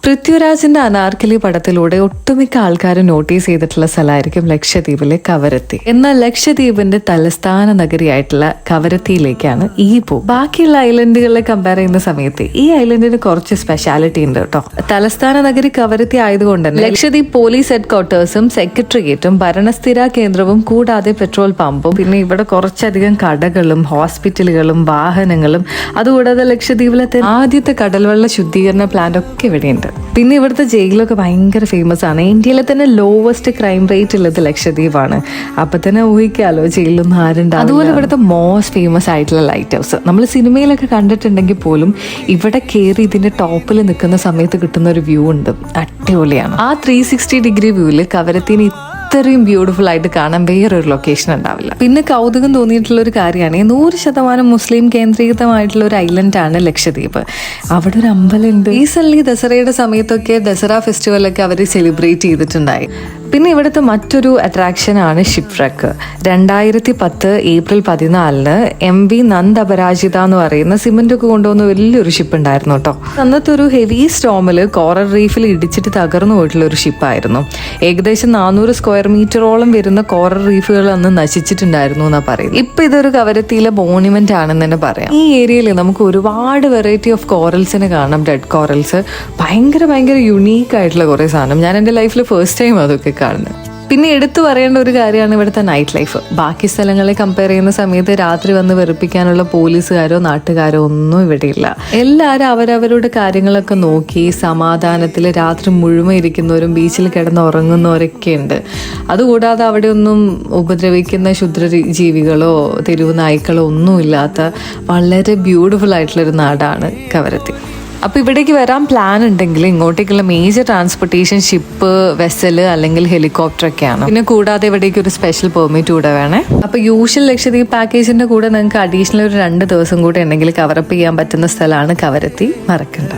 പൃഥ്വിരാജിന്റെ അനാർക്കലി പടത്തിലൂടെ ഒട്ടുമിക്ക ആൾക്കാരും നോട്ടീസ് ചെയ്തിട്ടുള്ള സ്ഥലമായിരിക്കും ലക്ഷദ്വീപിലെ കവരത്തി. എന്നാൽ ലക്ഷദ്വീപിന്റെ തലസ്ഥാന നഗരിയായിട്ടുള്ള കവരത്തിയിലേക്കാണ് ഈ ബാക്കിയുള്ള ഐലൻഡുകളെ കമ്പയർ ചെയ്യുന്ന സമയത്ത് ഈ ഐലൻഡിന് കുറച്ച് സ്പെഷ്യാലിറ്റി ഉണ്ട് കേട്ടോ. തലസ്ഥാന നഗരി കവരത്തി ആയതുകൊണ്ട് തന്നെ ലക്ഷദ്വീപ് പോലീസ് ഹെഡ്ക്വാർട്ടേഴ്സും സെക്രട്ടേറിയറ്റും ഭരണസ്ഥിര കേന്ദ്രവും കൂടാതെ പെട്രോൾ പമ്പും പിന്നെ ഇവിടെ കുറച്ചധികം കടകളും ഹോസ്പിറ്റലുകളും വാഹനങ്ങളും അതുകൂടാതെ ലക്ഷദ്വീപിലെ ആദ്യത്തെ കടൽവെള്ള ശുദ്ധീകരണ പ്ലാന്റ് ഒക്കെ ഇവിടെയുണ്ട്. പിന്നെ ഇവിടുത്തെ ജയിലൊക്കെ ഭയങ്കര ഫേമസ് ആണ്. ഇന്ത്യയിലെ തന്നെ ലോവസ്റ്റ് ക്രൈം റേറ്റ് ഉള്ളത് ലക്ഷദ്വീപാണ്. അപ്പൊ തന്നെ ഊഹിക്കാലോ ജയിലൊന്നും ആരുണ്ട്. അതുപോലെ ഇവിടുത്തെ മോസ്റ്റ് ഫേമസ് ആയിട്ടുള്ള ലൈറ്റ് ഹൗസ് നമ്മൾ സിനിമയിലൊക്കെ കണ്ടിട്ടുണ്ടെങ്കിൽ പോലും ഇവിടെ കയറി ഇതിന്റെ ടോപ്പിൽ നിൽക്കുന്ന സമയത്ത് കിട്ടുന്ന ഒരു വ്യൂ ഉണ്ട്, അടിപൊളിയാണ്. ആ 360 ഡിഗ്രി വ്യൂവില് കവരത്തിന് ഇത്രയും ബ്യൂട്ടിഫുൾ ആയിട്ട് കാണാൻ വേറൊരു ലൊക്കേഷൻ ഉണ്ടാവില്ല. പിന്നെ കൗതുകം തോന്നിയിട്ടുള്ള ഒരു കാര്യമാണ് 100% മുസ്ലിം കേന്ദ്രീകൃതമായിട്ടുള്ള ഒരു ഐലൻഡാണ് ലക്ഷദ്വീപ്. അവിടെ ഒരു അമ്പലമുണ്ട്. റീസെന്റ് ദസറയുടെ സമയത്തൊക്കെ ദസറ ഫെസ്റ്റിവലൊക്കെ അവർ സെലിബ്രേറ്റ് ചെയ്തിട്ടുണ്ടായി. പിന്നെ ഇവിടുത്തെ മറ്റൊരു അട്രാക്ഷൻ ആണ് shipwreck. 2010 April 14 MV Nand Aparajita എന്ന് പറയുന്ന സിമന്റ് ഒക്കെ കൊണ്ടുവന്ന വലിയൊരു ഷിപ്പ് ഉണ്ടായിരുന്നു കേട്ടോ. അന്നത്തെ ഒരു ഹെവി സ്റ്റോമില് കോറൽ റീഫിൽ ഇടിച്ചിട്ട് തകർന്നു പോയിട്ടുള്ള ഒരു ഷിപ്പായിരുന്നു. ഏകദേശം 400 സ്ക്വയർ മീറ്ററോളം വരുന്ന കോറൽ റീഫുകൾ അന്ന് നശിച്ചിട്ടുണ്ടായിരുന്നു എന്നാ പറയുന്നത്. ഇപ്പൊ ഇതൊരു കവരത്തിയിലെ മോണ്യുമെന്റ് ആണെന്ന് തന്നെ പറയാം. ഈ ഏരിയയിൽ നമുക്ക് ഒരുപാട് വെറൈറ്റി ഓഫ് കോറൽസിനെ കാണാം. ഡെഡ് കോറൽസ്, ഭയങ്കര യുണീക്ക് ആയിട്ടുള്ള കുറെ സാധനം. ഞാൻ എൻ്റെ ലൈഫിൽ ഫസ്റ്റ് ടൈം അതൊക്കെ കാണുന്നത്. പിന്നെ എടുത്തു പറയേണ്ട ഒരു കാര്യമാണ് ഇവിടുത്തെ നൈറ്റ് ലൈഫ്. ബാക്കി സ്ഥലങ്ങളെ കമ്പയർ ചെയ്യുന്ന സമയത്ത് രാത്രി വന്ന് വെറുപ്പിക്കാനുള്ള പോലീസുകാരോ നാട്ടുകാരോ ഒന്നും ഇവിടെയില്ല. എല്ലാവരും അവരവരുടെ കാര്യങ്ങളൊക്കെ നോക്കി സമാധാനത്തിൽ രാത്രി മുഴുവൻ ഇരിക്കുന്നവരും ബീച്ചിൽ കിടന്ന് ഉറങ്ങുന്നവരൊക്കെ ഉണ്ട്. അതുകൂടാതെ അവിടെ ഒന്നും ഉപദ്രവിക്കുന്ന ക്ഷുദ്ര ജീവികളോ തെരുവ് നായ്ക്കളോ ഒന്നും ഇല്ലാത്ത വളരെ ബ്യൂട്ടിഫുൾ ആയിട്ടുള്ളൊരു നാടാണ് കവരത്തി. അപ്പോൾ ഇവിടേക്ക് വരാൻ പ്ലാൻ ഉണ്ടെങ്കിൽ ഇങ്ങോട്ടേക്കുള്ള മേജർ ട്രാൻസ്പോർട്ടേഷൻ ഷിപ്പ്, വെസല് അല്ലെങ്കിൽ ഹെലികോപ്റ്റർ ഒക്കെയാണ്. പിന്നെ കൂടാതെ ഇവിടേക്ക് ഒരു സ്പെഷ്യൽ പെർമിറ്റ് കൂടെ വേണേ. അപ്പോൾ യൂഷ്വൽ ലക്ഷദ്വീപ് പാക്കേജിന്റെ കൂടെ നിങ്ങൾക്ക് അഡീഷണൽ ഒരു 2 ദിവസം കൂടെ ഉണ്ടെങ്കിൽ കവറപ്പ് ചെയ്യാൻ പറ്റുന്ന സ്ഥലമാണ് കവരത്തി. മറക്കണ്ട.